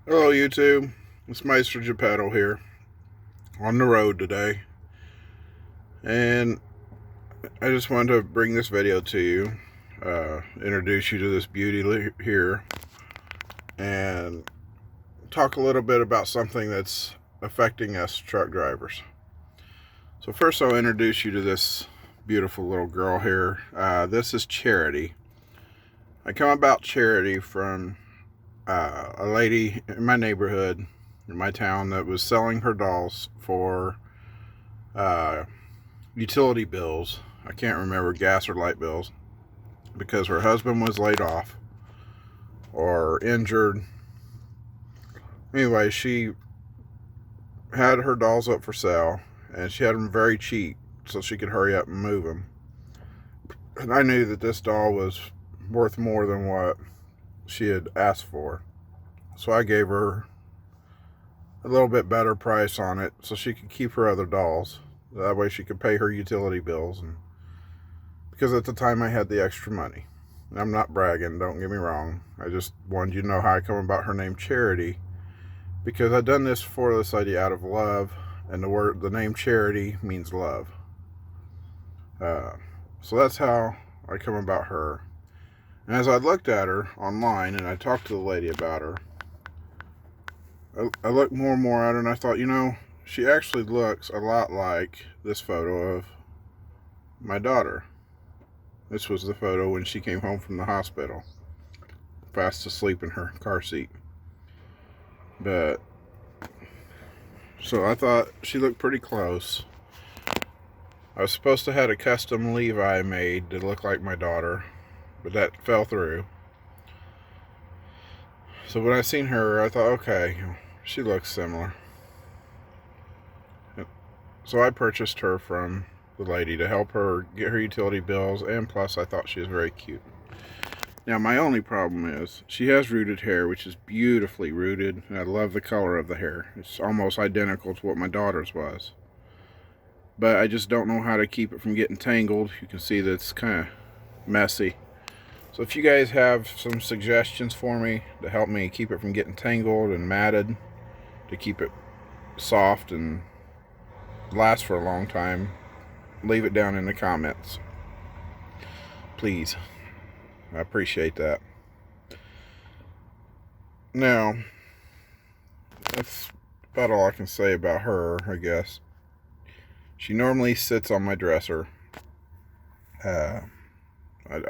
Hello YouTube, it's Maestro Geppetto here on the road today, and I just wanted to bring this video to you, introduce you to this beauty here, and talk a little bit about something that's affecting us truck drivers. So first I'll introduce you to this beautiful little girl here. This is Charity. I come about Charity from a lady in my neighborhood, in my town, that was selling her dolls for utility bills. I can't remember, gas or light bills, because her husband was laid off or injured. Anyway, she had her dolls up for sale, and she had them very cheap so she could hurry up and move them. And I knew that this doll was worth more than what she had asked for, so I gave her a little bit better price on it so she could keep her other dolls. That way she could pay her utility bills, and because at the time I had the extra money. And I'm not bragging, don't get me wrong. I just wanted you to know how I come about her name Charity, because I've done this for this lady out of love, and the name Charity means love. So that's how I come about her. And as I looked at her online and I talked to the lady about her, I looked more and more at her, and I thought, she actually looks a lot like this photo of my daughter. This was the photo when she came home from the hospital, fast asleep in her car seat. But so I thought she looked pretty close. I was supposed to have a custom Levi made to look like my daughter, but that fell through. So when I seen her, I thought, okay, she looks similar. So I purchased her from the lady to help her get her utility bills, and plus I thought she was very cute. Now my only problem is she has rooted hair, which is beautifully rooted, and I love the color of the hair. It's almost identical to what my daughter's was. But I just don't know how to keep it from getting tangled. You can see that it's kind of messy. So if you guys have some suggestions for me to help me keep it from getting tangled and matted, to keep it soft and last for a long time, leave it down in the comments, please. I appreciate that. Now, that's about all I can say about her, I guess. She normally sits on my dresser. I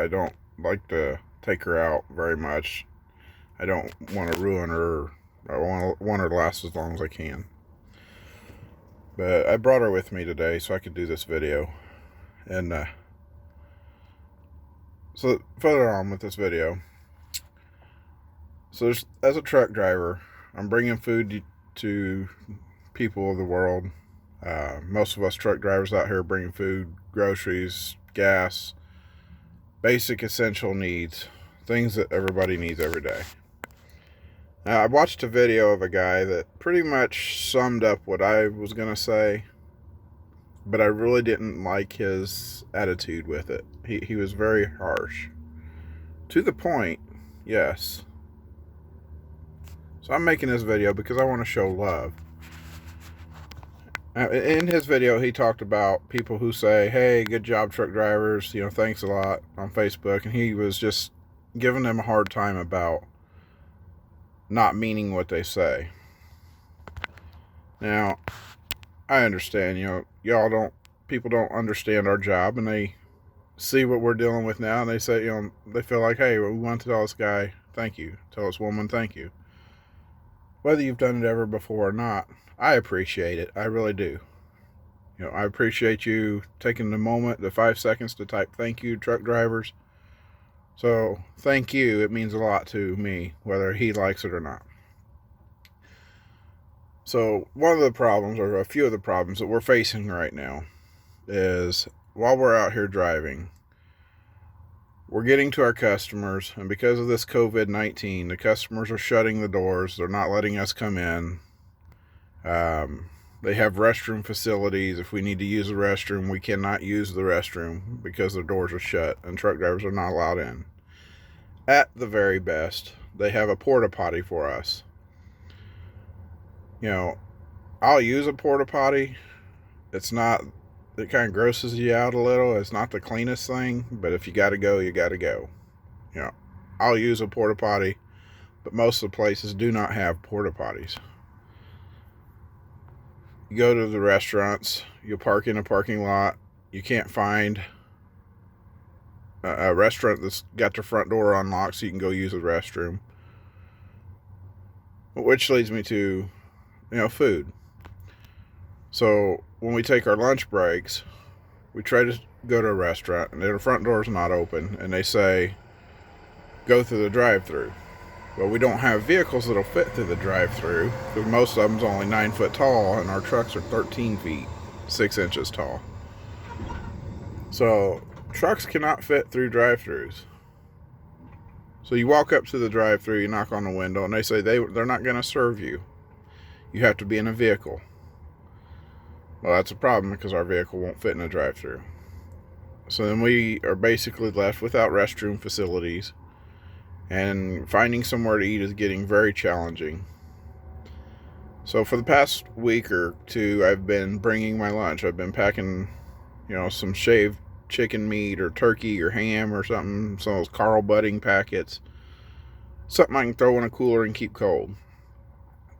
don't like to take her out very much. I don't want to ruin her. I want her to last as long as I can. But I brought her with me today so I could do this video. And so further on with this video. So as a truck driver, I'm bringing food to people of the world. Most of us truck drivers out here bringing food, groceries, gas, basic essential needs, things that everybody needs every day. Now, I watched a video of a guy that pretty much summed up what I was going to say, but I really didn't like his attitude with it. He was very harsh. To the point, yes. So I'm making this video because I want to show love. In his video, he talked about people who say, hey, good job, truck drivers, thanks a lot, on Facebook. And he was just giving them a hard time about not meaning what they say. Now, I understand, people don't understand our job, and they see what we're dealing with now, and they say, they feel like, hey, we want to tell this guy thank you, tell this woman thank you. Whether you've done it ever before or not, I appreciate it. I really do. I appreciate you taking the moment, the 5 seconds to type thank you, truck drivers. So thank you. It means a lot to me, whether he likes it or not. So one of the problems, or a few of the problems that we're facing right now, is while we're out here driving, we're getting to our customers, and because of this COVID-19, the customers are shutting the doors. They're not letting us come in. They have restroom facilities. If we need to use the restroom, we cannot use the restroom because the doors are shut and truck drivers are not allowed in. At the very best, they have a porta potty for us. You know, I'll use a porta potty. It's not, it kind of grosses you out a little. It's not the cleanest thing, but if you got to go, you got to go. You know, I'll use a porta potty, but most of the places do not have porta potties. You go to the restaurants, you park in a parking lot, you can't find a restaurant that's got their front door unlocked so you can go use the restroom. Which leads me to, food. So when we take our lunch breaks, we try to go to a restaurant and their front door is not open and they say, go through the drive-thru. Well, we don't have vehicles that'll fit through the drive-thru because most of them's only 9 foot tall and our trucks are 13 feet, 6 inches tall. So trucks cannot fit through drive-thrus. So you walk up to the drive-thru, you knock on the window, and they say they're not going to serve you. You have to be in a vehicle. Well, that's a problem because our vehicle won't fit in a drive-thru. So then we are basically left without restroom facilities, and finding somewhere to eat is getting very challenging. So for the past week or two, I've been bringing my lunch. I've been packing, some shaved chicken meat or turkey or ham or something, some of those Carl Budding packets, something I can throw in a cooler and keep cold.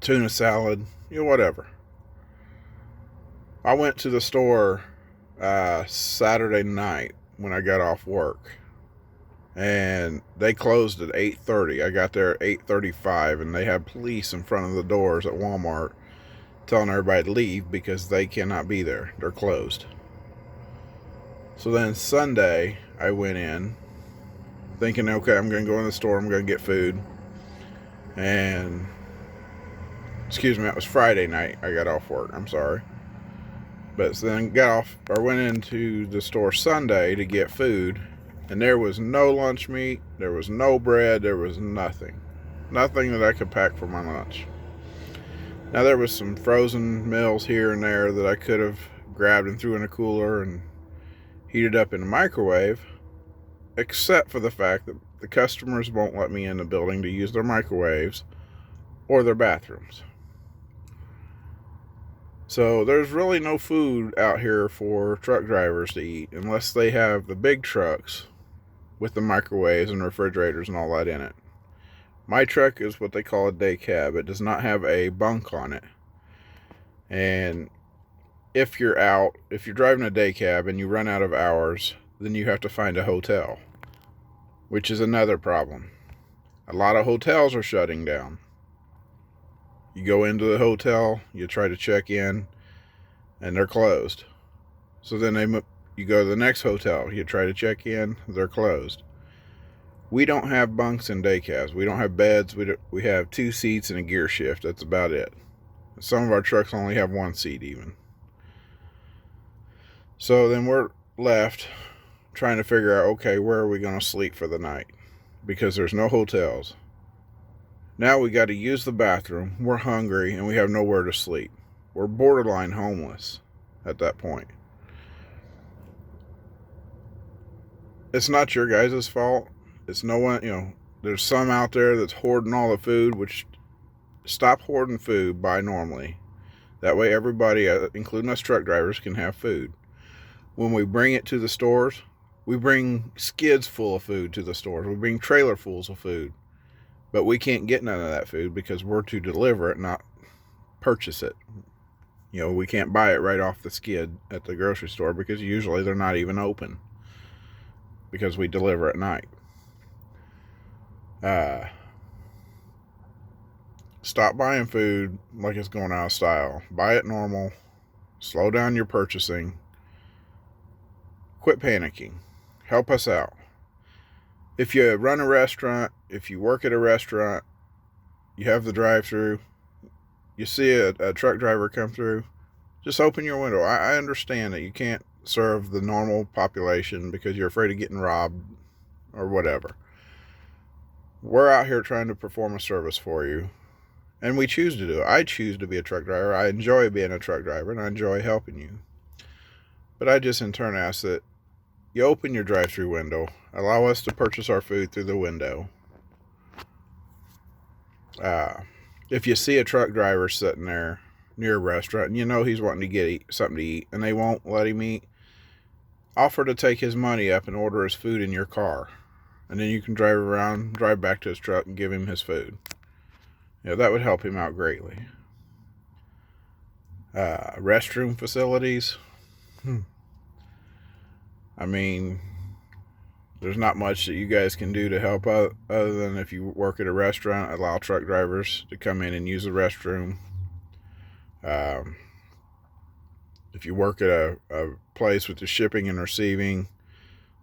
Tuna salad, whatever. I went to the store Saturday night when I got off work, and they closed at 8:30. I got there at 8:35, and they had police in front of the doors at Walmart telling everybody to leave because they cannot be there. They're closed. So then Sunday, I went in thinking, okay, I'm going to go in the store, I'm going to get food. And, that was Friday night I got off work. I'm sorry. But so then went into the store Sunday to get food, and there was no lunch meat, there was no bread, there was nothing. Nothing that I could pack for my lunch. Now there was some frozen meals here and there that I could have grabbed and threw in a cooler and heated up in the microwave, except for the fact that the customers won't let me in the building to use their microwaves or their bathrooms. So there's really no food out here for truck drivers to eat unless they have the big trucks with the microwaves and refrigerators and all that in it. My truck is what they call a day cab. It does not have a bunk on it. And if you're driving a day cab and you run out of hours, then you have to find a hotel, which is another problem. A lot of hotels are shutting down. You go into the hotel, you try to check in, and they're closed. So then you go to the next hotel, you try to check in, they're closed. We don't have bunks in day cabs. We don't have beds. We have 2 seats and a gear shift. That's about it. Some of our trucks only have 1 seat even. So then we're left trying to figure out, okay, where are we going to sleep for the night? Because there's no hotels. Now we got to use the bathroom. We're hungry and we have nowhere to sleep. We're borderline homeless at that point. It's not your guys' fault. It's no one, there's some out there that's hoarding all the food, which stop hoarding food, buy normally. That way everybody, including us truck drivers, can have food. When we bring it to the stores, we bring skids full of food to the stores. We bring trailerfuls of food. But we can't get none of that food because we're to deliver it, not purchase it. We can't buy it right off the skid at the grocery store because usually they're not even open because we deliver at night. Stop buying food like it's going out of style. Buy it normal. Slow down your purchasing. Quit panicking. Help us out. If you run a restaurant, if you work at a restaurant, you have the drive-thru, you see a truck driver come through, just open your window. I understand that you can't serve the normal population because you're afraid of getting robbed or whatever. We're out here trying to perform a service for you, and we choose to do it. I choose to be a truck driver. I enjoy being a truck driver, and I enjoy helping you. But I just in turn ask that you open your drive-thru window, allow us to purchase our food through the window. if you see a truck driver sitting there near a restaurant and you know he's wanting to get something to eat and they won't let him eat, offer to take his money up and order his food in your car. And then you can drive back to his truck and give him his food. That would help him out greatly. Restroom facilities. I mean, there's not much that you guys can do to help other than if you work at a restaurant, allow truck drivers to come in and use the restroom. If you work at a place with the shipping and receiving,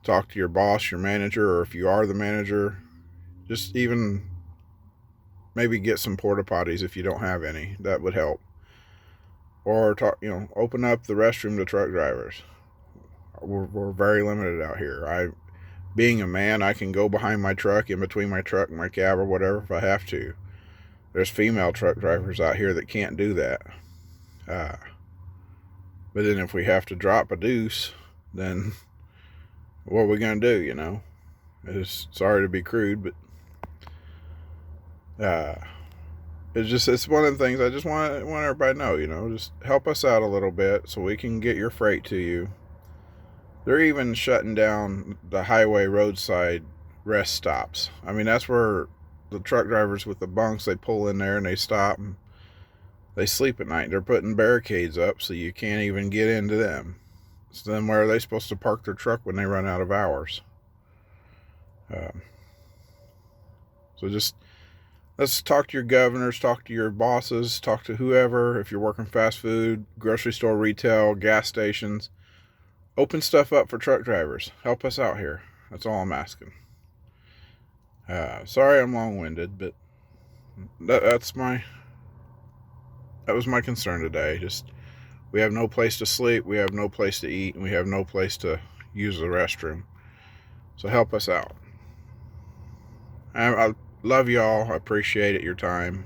talk to your boss, your manager, or if you are the manager, just even maybe get some porta potties if you don't have any. That would help. Or open up the restroom to truck drivers. We're very limited out here. Being a man, I can go behind my truck, in between my truck and my cab or whatever if I have to. There's female truck drivers out here that can't do that. But then if we have to drop a deuce, then what are we going to do, It's sorry to be crude, but it's one of the things I just want everybody to know, just help us out a little bit so we can get your freight to you. They're even shutting down the highway roadside rest stops. I mean, that's where the truck drivers with the bunks, they pull in there and they stop and they sleep at night. They're putting barricades up so you can't even get into them. So then where are they supposed to park their truck when they run out of hours? So just let's talk to your governors, talk to your bosses, talk to whoever. If you're working fast food, grocery store, retail, gas stations, open stuff up for truck drivers. Help us out here. That's all I'm asking. Sorry I'm long-winded, but that was my concern today. Just, we have no place to sleep, we have no place to eat, and we have no place to use the restroom. So help us out. I love y'all. I appreciate it, your time.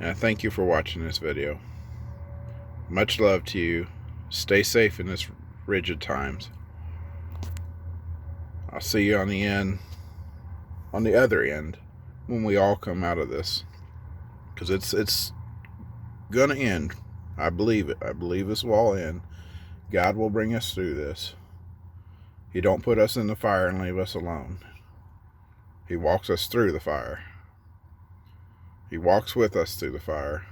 And I thank you for watching this video. Much love to you. Stay safe in this rigid times. I'll see you on the other end, when we all come out of this. Because it's gonna end. I believe it. I believe this will all end. God will bring us through this. He don't put us in the fire and leave us alone. He walks us through the fire. He walks with us through the fire.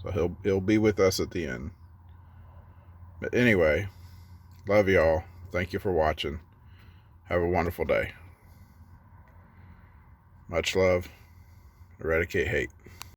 So he'll be with us at the end. But anyway, love y'all. Thank you for watching. Have a wonderful day. Much love. Eradicate hate.